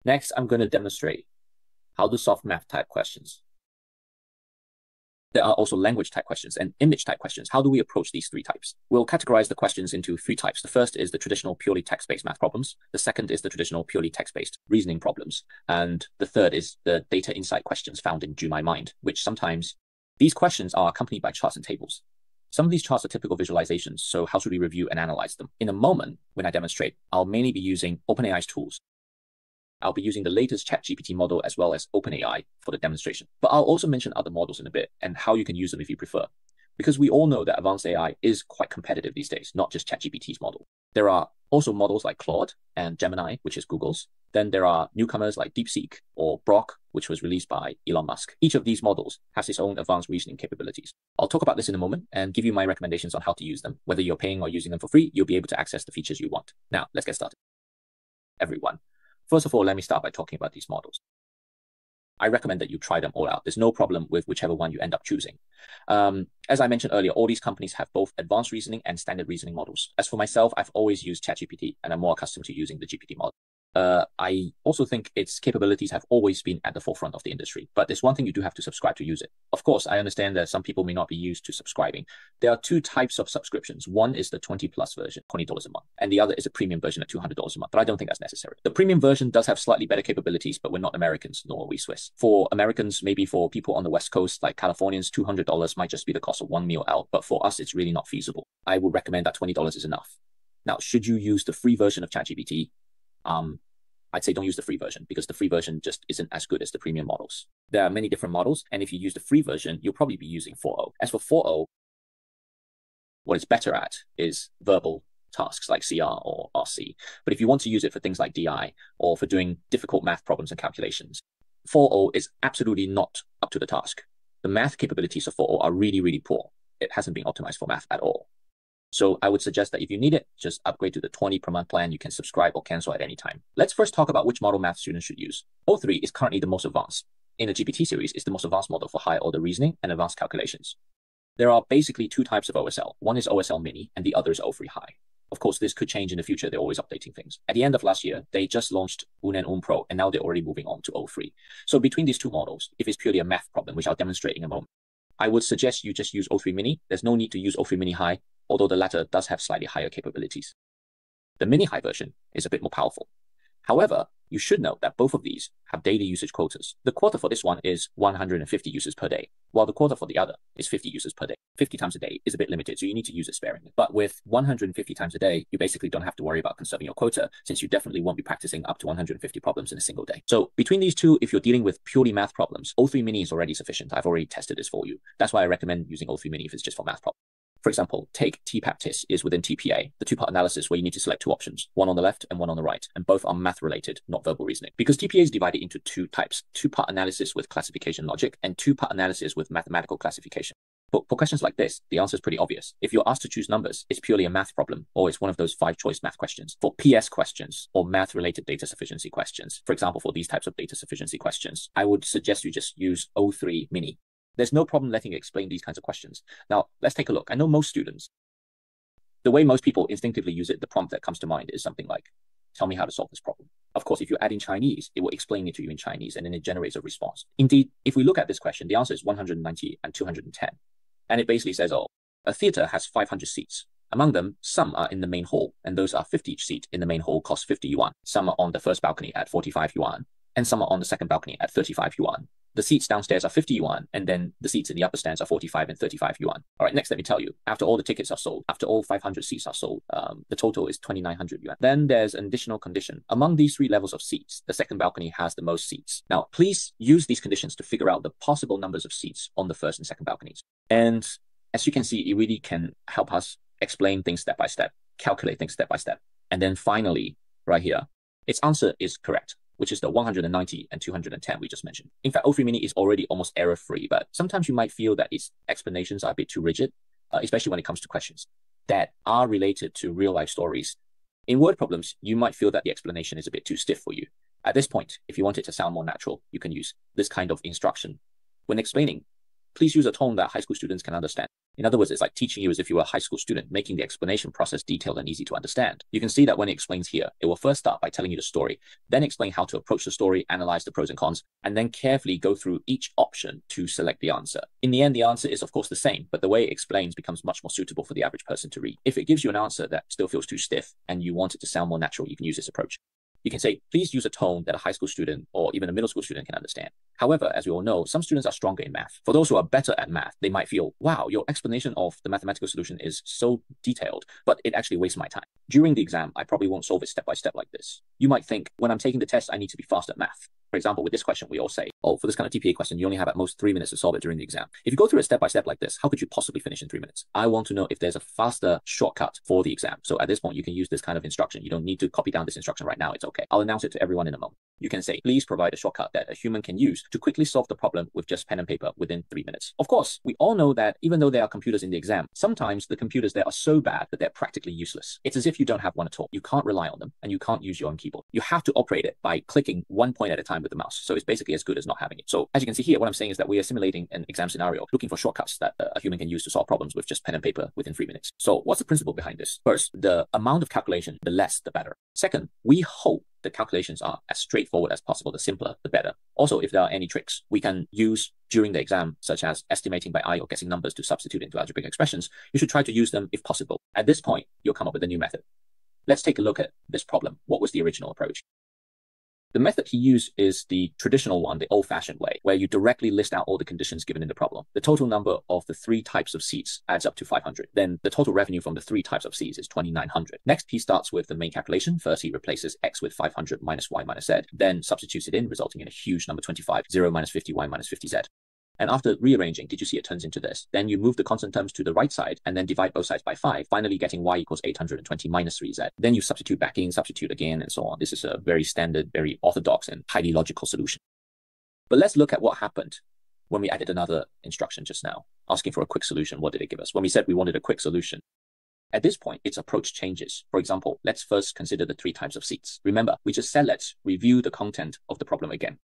Next, I'm going to demonstrate how to solve math type questions. There are also language type questions and image type questions. How do we approach these three types? We'll categorize the questions into three types. The first is the traditional purely text-based math problems. The second is the traditional purely text-based reasoning problems. And the third is the data insight questions found in GMAT, which sometimes these questions are accompanied by charts and tables. Some of these charts are typical visualizations, so how should we review and analyze them? In a moment, when I demonstrate, I'll mainly be using OpenAI's tools. I'll be using the latest ChatGPT model as well as OpenAI for the demonstration. But I'll also mention other models in a bit and how you can use them if you prefer. Because we all know that advanced AI is quite competitive these days, not just ChatGPT's model. There are also models like Claude and Gemini, which is Google's. Then there are newcomers like DeepSeek or Grok, which was released by Elon Musk. Each of these models has its own advanced reasoning capabilities. I'll talk about this in a moment and give you my recommendations on how to use them. Whether you're paying or using them for free, you'll be able to access the features you want. Now, let's get started. Everyone. First of all, let me start by talking about these models. I recommend that you try them all out. There's no problem with whichever one you end up choosing. As I mentioned earlier, all these companies have both advanced reasoning and standard reasoning models. As for myself, I've always used ChatGPT and I'm more accustomed to using the GPT model. I also think its capabilities have always been at the forefront of the industry, but there's one thing you do have to subscribe to use it. Of course, I understand that some people may not be used to subscribing. There are two types of subscriptions. One is the 20 plus version, $20 a month, and the other is a premium version at $200 a month, but I don't think that's necessary. The premium version does have slightly better capabilities, but we're not Americans, nor are we Swiss. For Americans, maybe for people on the West Coast, like Californians, $200 might just be the cost of one meal out, but for us, it's really not feasible. I would recommend that $20 is enough. Now, should you use the free version of ChatGPT? I'd say don't use the free version because the free version just isn't as good as the premium models. There are many different models, and if you use the free version, you'll probably be using 4.0. As for 4.0, what it's better at is verbal tasks like CR or RC. But if you want to use it for things like DI or for doing difficult math problems and calculations, 4.0 is absolutely not up to the task. The math capabilities of 4.0 are really, really poor. It hasn't been optimized for math at all. So I would suggest that if you need it, just upgrade to the 20 per month plan. You can subscribe or cancel at any time. Let's first talk about which model math students should use. O3 is currently the most advanced. In the GPT series, it's the most advanced model for higher order reasoning and advanced calculations. There are basically two types of OSL. One is OSL mini and the other is O3 high. Of course, this could change in the future. They're always updating things. At the end of last year, they just launched Un and Un Pro, and now they're already moving on to O3. So between these two models, if it's purely a math problem, which I'll demonstrate in a moment, I would suggest you just use O3 mini. There's no need to use O3 mini high, although the latter does have slightly higher capabilities. The mini high version is a bit more powerful. However, you should note that both of these have daily usage quotas. The quota for this one is 150 uses per day, while the quota for the other is 50 uses per day. 50 times a day is a bit limited, so you need to use it sparingly. But with 150 times a day, you basically don't have to worry about conserving your quota, since you definitely won't be practicing up to 150 problems in a single day. So between these two, if you're dealing with purely math problems, O3 mini is already sufficient. I've already tested this for you. That's why I recommend using O3 mini if it's just for math problems. For example, take TPAPTIS is within TPA, the two-part analysis where you need to select two options, one on the left and one on the right, and both are math-related, not verbal reasoning. Because TPA is divided into two types, two-part analysis with classification logic and two-part analysis with mathematical classification. But for questions like this, the answer is pretty obvious. If you're asked to choose numbers, it's purely a math problem, or it's one of those 5-choice math questions. For PS questions or math-related data sufficiency questions, for example, for these types of data sufficiency questions, I would suggest you just use O3 mini. There's no problem letting it explain these kinds of questions. Now, let's take a look. I know most students, the way most people instinctively use it, the prompt that comes to mind is something like, tell me how to solve this problem. Of course, if you add in Chinese, it will explain it to you in Chinese, and then it generates a response. Indeed, if we look at this question, the answer is 190 and 210. And it basically says, oh, a theater has 500 seats. Among them, some are in the main hall, and those are 50 each seat in the main hall cost 50 yuan. Some are on the first balcony at 45 yuan, and some are on the second balcony at 35 yuan. The seats downstairs are 50 yuan, and then the seats in the upper stands are 45 and 35 yuan. All right, next, let me tell you, after all the tickets are sold, after all 500 seats are sold, the total is 2,900 yuan. Then there's an additional condition. Among these three levels of seats, the second balcony has the most seats. Now, please use these conditions to figure out the possible numbers of seats on the first and second balconies. And as you can see, it really can help us explain things step by step, calculate things step by step. And then finally, right here, its answer is correct, which is the 190 and 210 we just mentioned. In fact, O3 mini is already almost error-free, but sometimes you might feel that its explanations are a bit too rigid, especially when it comes to questions that are related to real-life stories. In word problems, you might feel that the explanation is a bit too stiff for you. At this point, if you want it to sound more natural, you can use this kind of instruction. When explaining, please use a tone that high school students can understand. In other words, it's like teaching you as if you were a high school student, making the explanation process detailed and easy to understand. You can see that when it explains here, it will first start by telling you the story, then explain how to approach the story, analyze the pros and cons, and then carefully go through each option to select the answer. In the end, the answer is of course the same, but the way it explains becomes much more suitable for the average person to read. If it gives you an answer that still feels too stiff and you want it to sound more natural, you can use this approach. You can say, please use a tone that a high school student or even a middle school student can understand. However, as we all know, some students are stronger in math. For those who are better at math, they might feel, wow, your explanation of the mathematical solution is so detailed, but it actually wastes my time. During the exam, I probably won't solve it step by step like this. You might think, when I'm taking the test, I need to be fast at math. For example, with this question, we all say, oh, for this kind of TPA question, you only have at most 3 minutes to solve it during the exam. If you go through it step by step like this, how could you possibly finish in 3 minutes? I want to know if there's a faster shortcut for the exam. So at this point, you can use this kind of instruction. You don't need to copy down this instruction right now. It's okay. I'll announce it to everyone in a moment. You can say, please provide a shortcut that a human can use to quickly solve the problem with just pen and paper within 3 minutes. Of course, we all know that even though there are computers in the exam, sometimes the computers there are so bad that they're practically useless. It's as if you don't have one at all. You can't rely on them and you can't use your own keyboard. You have to operate it by clicking one point at a time with the mouse. So it's basically as good as not having it. So as you can see here, what I'm saying is that we are simulating an exam scenario, looking for shortcuts that a human can use to solve problems with just pen and paper within 3 minutes. So what's the principle behind this? First, the amount of calculation, the less, the better. Second, we hope the calculations are as straightforward as possible. The simpler, the better. Also, if there are any tricks we can use during the exam, such as estimating by eye or guessing numbers to substitute into algebraic expressions, you should try to use them if possible. At this point, you'll come up with a new method. Let's take a look at this problem. What was the original approach? The method he used is the traditional one, the old-fashioned way, where you directly list out all the conditions given in the problem. The total number of the 3 types of seats adds up to 500. Then the total revenue from the 3 types of seats is 2,900. Next, he starts with the main calculation. First, he replaces x with 500 minus y minus z, then substitutes it in, resulting in a huge number 25, 0 minus 50, y minus 50z. And after rearranging, did you see it turns into this? Then you move the constant terms to the right side and then divide both sides by 5, finally getting y equals 820 minus 3z. Then you substitute back in, substitute again, and so on. This is a very standard, very orthodox, and highly logical solution. But let's look at what happened when we added another instruction just now, asking for a quick solution. What did it give us? When we said we wanted a quick solution, at this point, its approach changes. For example, let's first consider the 3 types of seats. Remember, we just said let's review the content of the problem again.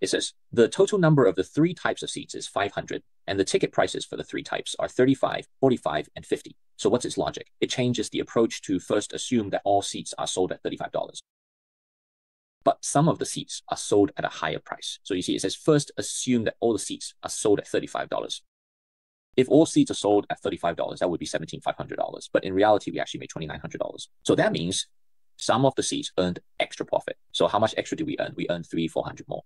It says, the total number of the 3 types of seats is 500, and the ticket prices for the 3 types are 35, 45, and 50. So what's its logic? It changes the approach to first assume that all seats are sold at $35. But some of the seats are sold at a higher price. So you see, it says first assume that all the seats are sold at $35. If all seats are sold at $35, that would be $17,500. But in reality, we actually made $2,900. So that means some of the seats earned extra profit. So how much extra do we earn? We earned $300-400 more.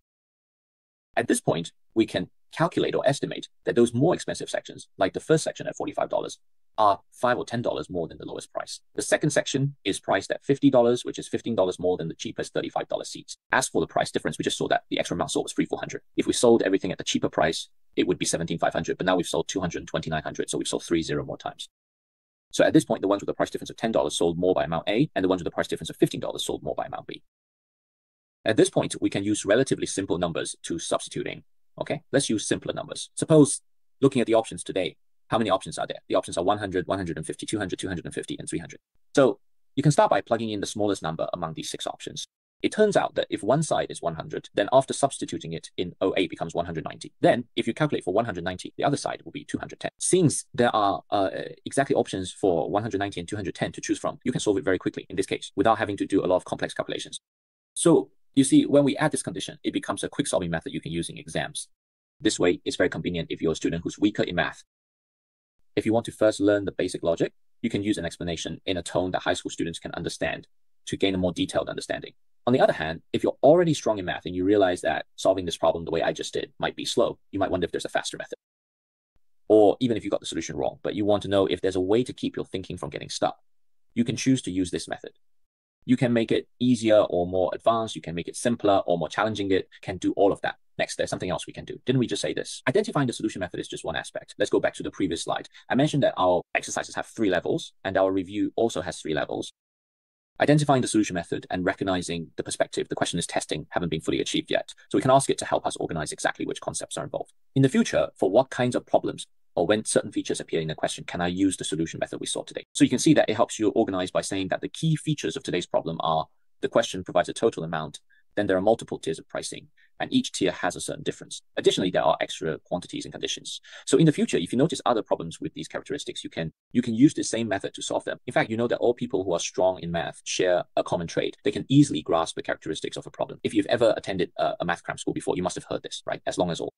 At this point, we can calculate or estimate that those more expensive sections, like the first section at $45, are $5 or $10 more than the lowest price. The second section is priced at $50, which is $15 more than the cheapest $35 seats. As for the price difference, we just saw that the extra amount sold was $300-400. If we sold everything at the cheaper price, it would be $17,500, but now we've sold $229,000, so we've sold 30 more times. So at this point, the ones with the price difference of $10 sold more by amount A, and the ones with the price difference of $15 sold more by amount B. At this point, we can use relatively simple numbers to substituting. Okay, let's use simpler numbers. Suppose, looking at the options today, how many options are there? The options are 100, 150, 200, 250, and 300. So you can start by plugging in the smallest number among these 6 options. It turns out that if one side is 100, then after substituting it in OA becomes 190. Then if you calculate for 190, the other side will be 210. Since there are exactly options for 190 and 210 to choose from, you can solve it very quickly in this case without having to do a lot of complex calculations. So you see, when we add this condition, it becomes a quick solving method you can use in exams. This way, it's very convenient if you're a student who's weaker in math. If you want to first learn the basic logic, you can use an explanation in a tone that high school students can understand to gain a more detailed understanding. On the other hand, if you're already strong in math and you realize that solving this problem the way I just did might be slow, you might wonder if there's a faster method. Or even if you got the solution wrong, but you want to know if there's a way to keep your thinking from getting stuck, you can choose to use this method. You can make it easier or more advanced. You can make it simpler or more challenging. It can do all of that. Next, there's something else we can do. Didn't we just say this? Identifying the solution method is just one aspect. Let's go back to the previous slide. I mentioned that our exercises have 3 levels and our review also has 3 levels. Identifying the solution method and recognizing the perspective the question is testing haven't been fully achieved yet. So we can ask it to help us organize exactly which concepts are involved. In the future, for what kinds of problems or when certain features appear in the question, can I use the solution method we saw today? So you can see that it helps you organize by saying that the key features of today's problem are the question provides a total amount, then there are multiple tiers of pricing, and each tier has a certain difference. Additionally, there are extra quantities and conditions. So in the future, if you notice other problems with these characteristics, you can use the same method to solve them. In fact, you know that all people who are strong in math share a common trait. They can easily grasp the characteristics of a problem. If you've ever attended a math cram school before, you must have heard this, right? As long as all.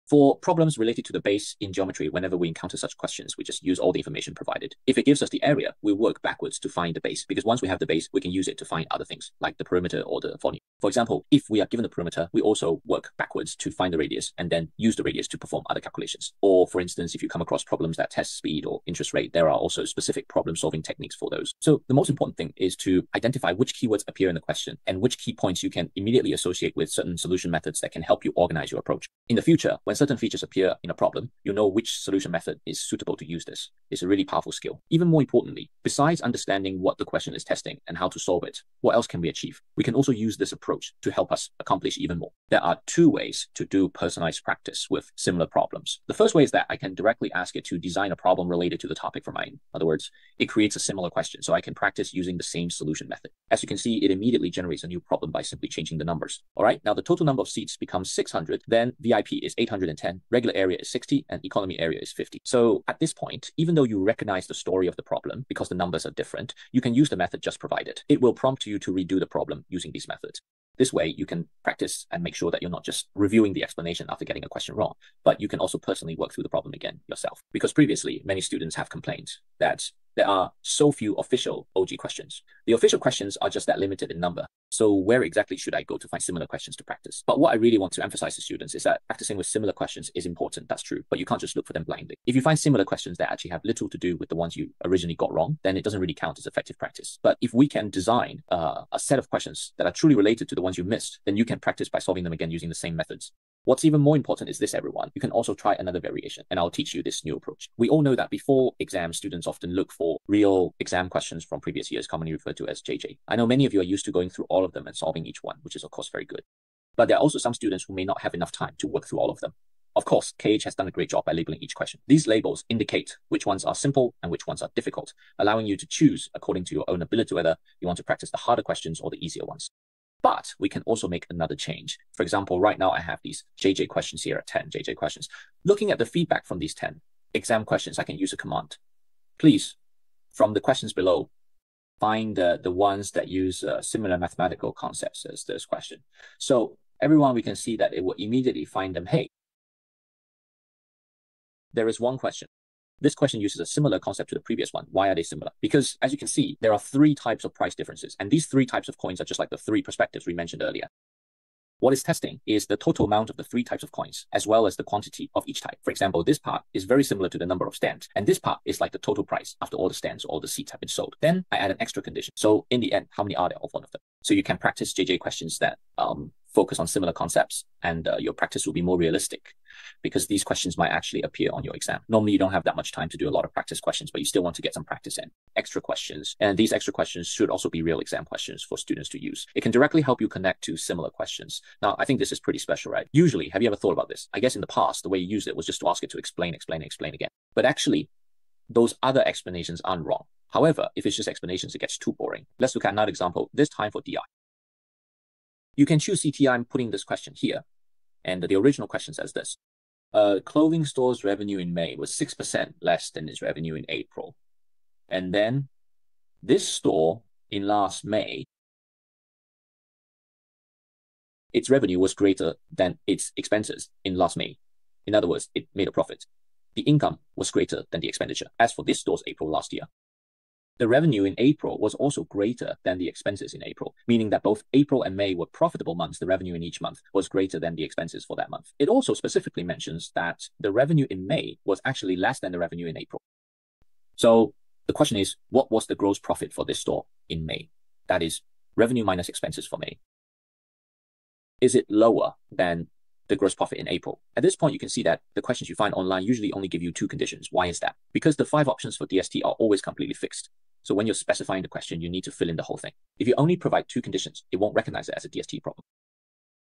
For problems related to the base in geometry, whenever we encounter such questions, we just use all the information provided. If it gives us the area, we work backwards to find the base, because once we have the base, we can use it to find other things, like the perimeter or the volume. For example, if we are given the perimeter, we also work backwards to find the radius and then use the radius to perform other calculations. Or for instance, if you come across problems that test speed or interest rate, there are also specific problem-solving techniques for those. So the most important thing is to identify which keywords appear in the question and which key points you can immediately associate with certain solution methods that can help you organize your approach. In the future, when certain features appear in a problem, you know which solution method is suitable to use this. It's a really powerful skill. Even more importantly, besides understanding what the question is testing and how to solve it, what else can we achieve? We can also use this approach to help us accomplish even more. There are two ways to do personalized practice with similar problems. The first way is that I can directly ask it to design a problem related to the topic for mine. In other words, it creates a similar question, so I can practice using the same solution method. As you can see, it immediately generates a new problem by simply changing the numbers. All right, now the total number of seats becomes 600, then VIP is 810, regular area is 60, and economy area is 50. So at this point, even though you recognize the story of the problem because the numbers are different, you can use the method just provided. It will prompt you to redo the problem using these methods. This way, you can practice and make sure that you're not just reviewing the explanation after getting a question wrong, but you can also personally work through the problem again yourself. Because previously, many students have complained that there are so few official OG questions. The official questions are just that limited in number. So where exactly should I go to find similar questions to practice? But what I really want to emphasize to students is that practicing with similar questions is important, that's true, but you can't just look for them blindly. If you find similar questions that actually have little to do with the ones you originally got wrong, then it doesn't really count as effective practice. But if we can design a set of questions that are truly related to the ones you missed, then you can practice by solving them again using the same methods. What's even more important is this, everyone. You can also try another variation, and I'll teach you this new approach. We all know that before exams, students often look for real exam questions from previous years, commonly referred to as JJ. I know many of you are used to going through all of them and solving each one, which is of course very good. But there are also some students who may not have enough time to work through all of them. Of course, KH has done a great job by labeling each question. These labels indicate which ones are simple and which ones are difficult, allowing you to choose according to your own ability whether you want to practice the harder questions or the easier ones. But we can also make another change. For example, right now I have these JJ questions here at 10 JJ questions. Looking at the feedback from these 10 exam questions, I can use a command. Please, from the questions below, find the ones that use similar mathematical concepts as this question. So everyone, we can see that it will immediately find them. Hey, there is one question. This question uses a similar concept to the previous one. Why are they similar? Because as you can see, there are three types of price differences, and these three types of coins are just like the three perspectives we mentioned earlier. What it's testing is the total amount of the three types of coins, as well as the quantity of each type. For example, this part is very similar to the number of stands, and this part is like the total price after all the stands or all the seats have been sold. Then I add an extra condition. So in the end, how many are there of one of them? So you can practice JJ questions that focus on similar concepts, and your practice will be more realistic because these questions might actually appear on your exam. Normally, you don't have that much time to do a lot of practice questions, but you still want to get some practice in. Extra questions, and these extra questions should also be real exam questions for students to use. It can directly help you connect to similar questions. Now, I think this is pretty special, right? Usually, have you ever thought about this? I guess in the past, the way you used it was just to ask it to explain again. But actually, those other explanations aren't wrong. However, if it's just explanations, it gets too boring. Let's look at another example, this time for DI. You can choose CTI. I'm putting this question here. And the original question says this. Clothing store's revenue in May was 6% less than its revenue in April. And then this store in last May, its revenue was greater than its expenses in last May. In other words, it made a profit. The income was greater than the expenditure. As for this store's April last year, the revenue in April was also greater than the expenses in April, meaning that both April and May were profitable months. The revenue in each month was greater than the expenses for that month. It also specifically mentions that the revenue in May was actually less than the revenue in April. So the question is, what was the gross profit for this store in May? That is revenue minus expenses for May. Is it lower than the gross profit in April? At this point, you can see that the questions you find online usually only give you two conditions. Why is that? Because the 5 options for DST are always completely fixed. So when you're specifying the question, you need to fill in the whole thing. If you only provide 2 conditions, it won't recognize it as a DST problem.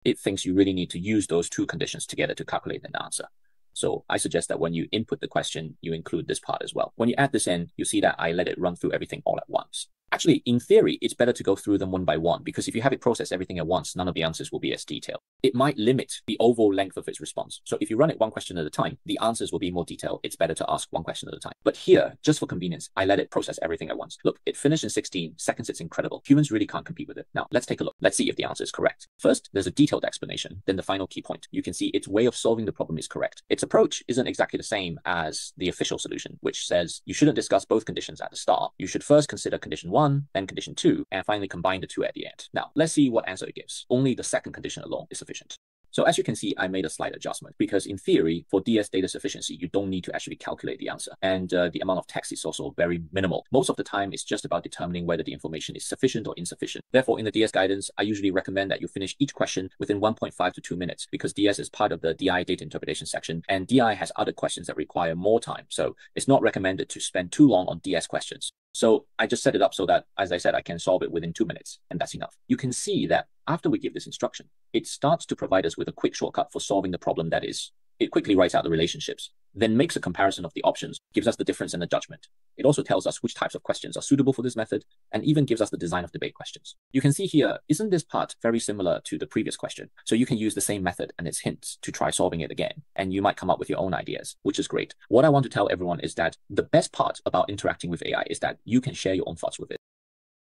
It thinks you really need to use those 2 conditions together to calculate an answer. So I suggest that when you input the question, you include this part as well. When you add this in, you see that I let it run through everything all at once. Actually, in theory, it's better to go through them one by one, because if you have it process everything at once, none of the answers will be as detailed. It might limit the overall length of its response. So if you run it one question at a time, the answers will be more detailed. It's better to ask one question at a time. But here, just for convenience, I let it process everything at once. Look, it finished in 16 seconds. It's incredible. Humans really can't compete with it. Now, let's take a look. Let's see if the answer is correct. First, there's a detailed explanation. Then the final key point. You can see its way of solving the problem is correct. Its approach isn't exactly the same as the official solution, which says you shouldn't discuss both conditions at the start. You should first consider condition 1, then condition 2, and finally combine the two at the end. Now, let's see what answer it gives. Only the second condition alone is sufficient. So as you can see, I made a slight adjustment because in theory, for DS data sufficiency, you don't need to actually calculate the answer. And the amount of text is also very minimal. Most of the time, it's just about determining whether the information is sufficient or insufficient. Therefore, in the DS guidance, I usually recommend that you finish each question within 1.5 to 2 minutes because DS is part of the DI data interpretation section and DI has other questions that require more time. So it's not recommended to spend too long on DS questions. So I just set it up so that, as I said, I can solve it within 2 minutes, and that's enough. You can see that after we give this instruction, it starts to provide us with a quick shortcut for solving the problem. That is, it quickly writes out the relationships, then makes a comparison of the options, gives us the difference and the judgment. It also tells us which types of questions are suitable for this method, and even gives us the design of debate questions. You can see here, isn't this part very similar to the previous question? So you can use the same method and its hints to try solving it again, and you might come up with your own ideas, which is great. What I want to tell everyone is that the best part about interacting with AI is that you can share your own thoughts with it.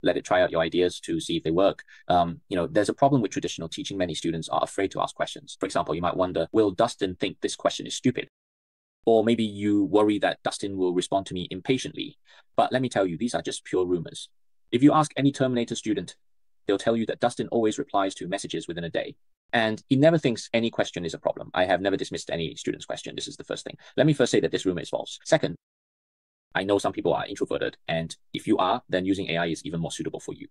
Let it try out your ideas to see if they work. There's a problem with traditional teaching. Many students are afraid to ask questions. For example, you might wonder, will Dustin think this question is stupid? Or maybe you worry that Dustin will respond to me impatiently. But let me tell you, these are just pure rumors. If you ask any Terminator student, they'll tell you that Dustin always replies to messages within a day. And he never thinks any question is a problem. I have never dismissed any student's question. This is the first thing. Let me first say that this rumor is false. Second, I know some people are introverted, and if you are, then using AI is even more suitable for you.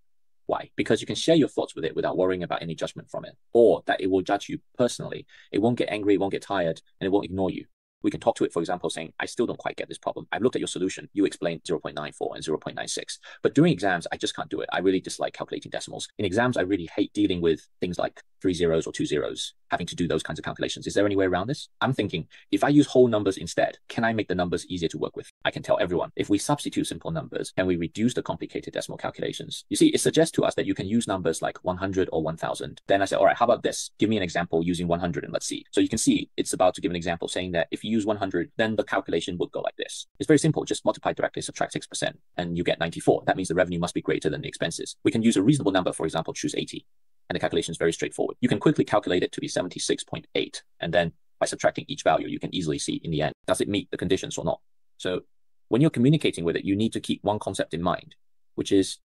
Why? Because you can share your thoughts with it without worrying about any judgment from it, or that it will judge you personally. It won't get angry, it won't get tired, and it won't ignore you. We can talk to it, for example, saying, I still don't quite get this problem. I've looked at your solution. You explained 0.94 and 0.96. But during exams, I just can't do it. I really dislike calculating decimals. In exams, I really hate dealing with things like 3 zeros or 2 zeros, having to do those kinds of calculations. Is there any way around this? I'm thinking, if I use whole numbers instead, can I make the numbers easier to work with? I can tell everyone, if we substitute simple numbers, can we reduce the complicated decimal calculations? You see, it suggests to us that you can use numbers like 100 or 1000. Then I say, all right, how about this? Give me an example using 100 and let's see. So you can see it's about to give an example saying that if you use 100, then the calculation would go like this. It's very simple. Just multiply directly, subtract 6%, and you get 94. That means the revenue must be greater than the expenses. We can use a reasonable number, for example, choose 80. And the calculation is very straightforward. You can quickly calculate it to be 76.8. And then by subtracting each value, you can easily see in the end, does it meet the conditions or not? So when you're communicating with it, you need to keep one concept in mind, which is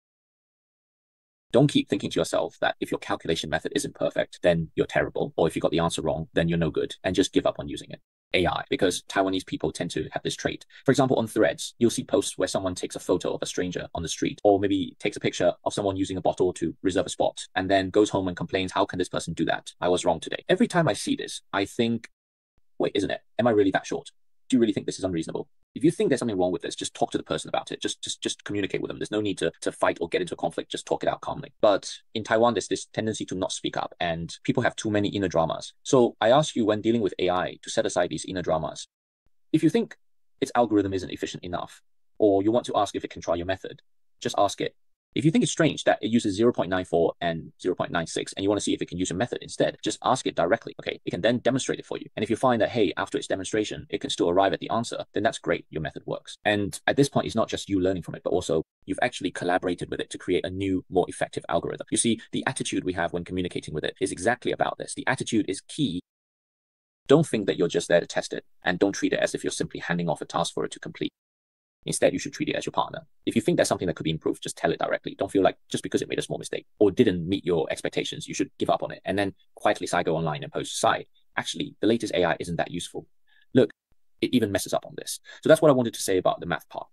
don't keep thinking to yourself that if your calculation method isn't perfect, then you're terrible. Or if you got the answer wrong, then you're no good, and just give up on using it. AI, because Taiwanese people tend to have this trait. For example, on Threads, you'll see posts where someone takes a photo of a stranger on the street, or maybe takes a picture of someone using a bottle to reserve a spot, and then goes home and complains, how can this person do that? I was wrong today. Every time I see this, I think, wait, isn't it? Am I really that short? Do you really think this is unreasonable? If you think there's something wrong with this, just talk to the person about it. Just communicate with them. There's no need to fight or get into a conflict. Just talk it out calmly. But in Taiwan, there's this tendency to not speak up, and people have too many inner dramas. So I ask you, when dealing with AI, to set aside these inner dramas. If you think its algorithm isn't efficient enough, or you want to ask if it can try your method, just ask it. If you think it's strange that it uses 0.94 and 0.96 and you want to see if it can use a method instead, just ask it directly. Okay, it can then demonstrate it for you. And if you find that, hey, after its demonstration, it can still arrive at the answer, then that's great. Your method works. And at this point, it's not just you learning from it, but also you've actually collaborated with it to create a new, more effective algorithm. You see, the attitude we have when communicating with it is exactly about this. The attitude is key. Don't think that you're just there to test it, and don't treat it as if you're simply handing off a task for it to complete. Instead, you should treat it as your partner. If you think there's something that could be improved, just tell it directly. Don't feel like just because it made a small mistake or didn't meet your expectations, you should give up on it and then quietly go online and post aside. Actually, the latest AI isn't that useful. Look, it even messes up on this. So that's what I wanted to say about the math part.